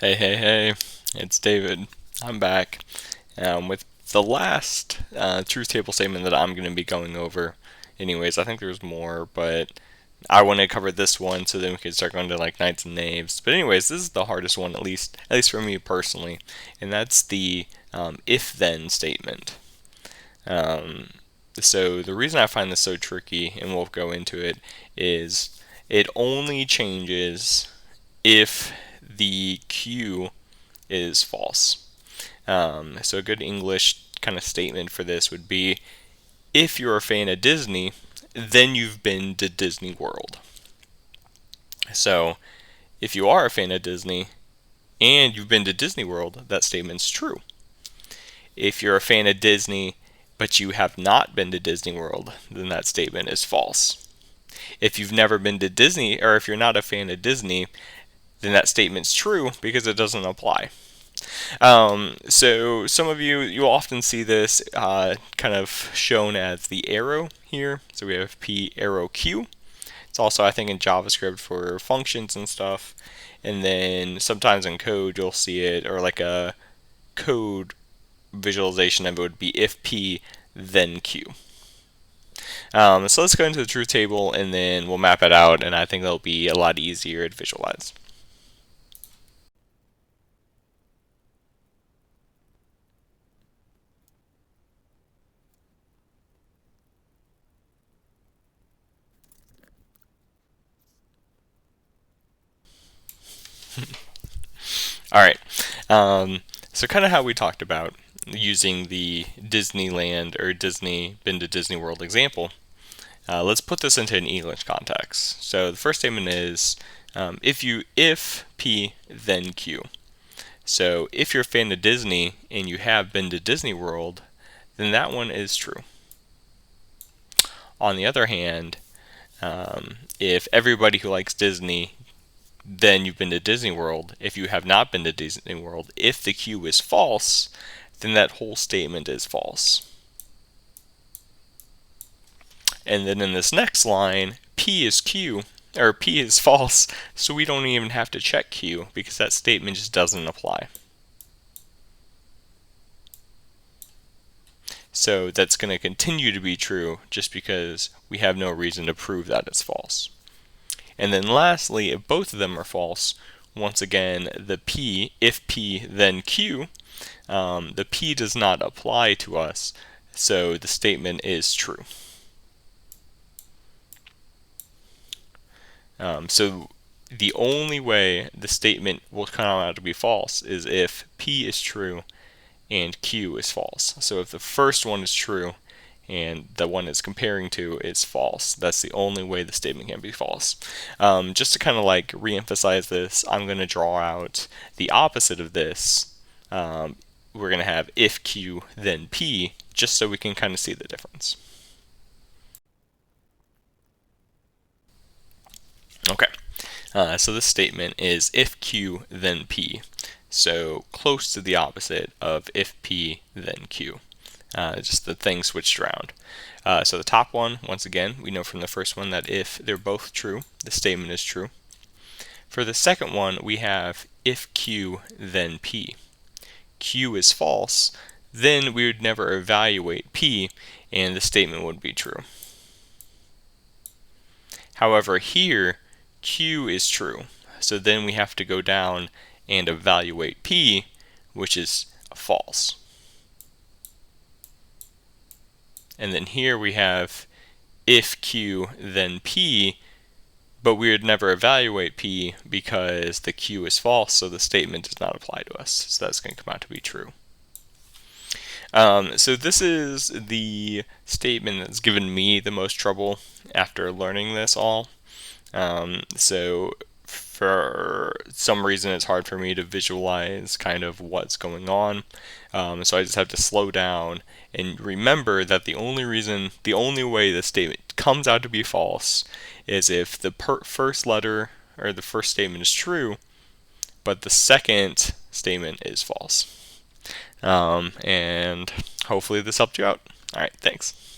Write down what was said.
Hey, hey, hey, it's David. I'm back with the last truth table statement that I'm going to be going over. Anyways, I think there's more, but I want to cover this one so then we can start going to like knights and knaves. But anyways, this is the hardest one, at least for me personally, and that's the if-then statement. Um, so the reason I find this so tricky, and we'll go into it, is it only changes if the Q is false. So a good English kind of statement for this would be, if you're a fan of Disney, then you've been to Disney World. So if you are a fan of Disney and you've been to Disney World, that statement's true. If you're a fan of Disney but you have not been to Disney World, then that statement is false. If you've never been to Disney, or if you're not a fan of Disney, then that statement's true because it doesn't apply. So some of you'll often see this kind of shown as the arrow here. So we have P arrow Q. It's also, I think, in JavaScript for functions and stuff. And then sometimes in code you'll see it, or like a code visualization of it would be if P then Q. So let's go into the truth table and then we'll map it out, and I think that'll be a lot easier to visualize. All right. So kind of how we talked about using the Disneyland or Disney been to Disney World example. Let's put this into an English context. So the first statement is if P then Q. So if you're a fan of Disney and you have been to Disney World, then that one is true. On the other hand, if everybody who likes Disney, then you've been to Disney World. If you have not been to Disney World, if the Q is false, then that whole statement is false. And then in this next line, P is Q, or P is false, so we don't even have to check Q because that statement just doesn't apply. So that's going to continue to be true just because we have no reason to prove that it's false. And then lastly, if both of them are false, once again, the P, if P then Q, the P does not apply to us, so the statement is true. So the only way the statement will come out to be false is if P is true and Q is false. So if the first one is true and the one it's comparing to is false, that's the only way the statement can be false. Just to kind of like re-emphasize this, I'm going to draw out the opposite of this. We're going to have if Q then P, just so we can kind of see the difference. Okay, so this statement is if Q then P, so close to the opposite of if P then Q. Just the thing switched around. So the top one, once again, we know from the first one that if they're both true, the statement is true. For the second one, we have if Q then P. Q is false, then we would never evaluate P and the statement would be true. However, here Q is true, so then we have to go down and evaluate P, which is false. And then here we have if Q then P, but we would never evaluate P because the Q is false, so the statement does not apply to us. So that's going to come out to be true. So this is the statement that's given me the most trouble after learning this all. So for some reason it's hard for me to visualize kind of what's going on. So I just have to slow down and remember that the only way the statement comes out to be false is if the first letter or the first statement is true, but the second statement is false. And hopefully this helped you out. All right, thanks.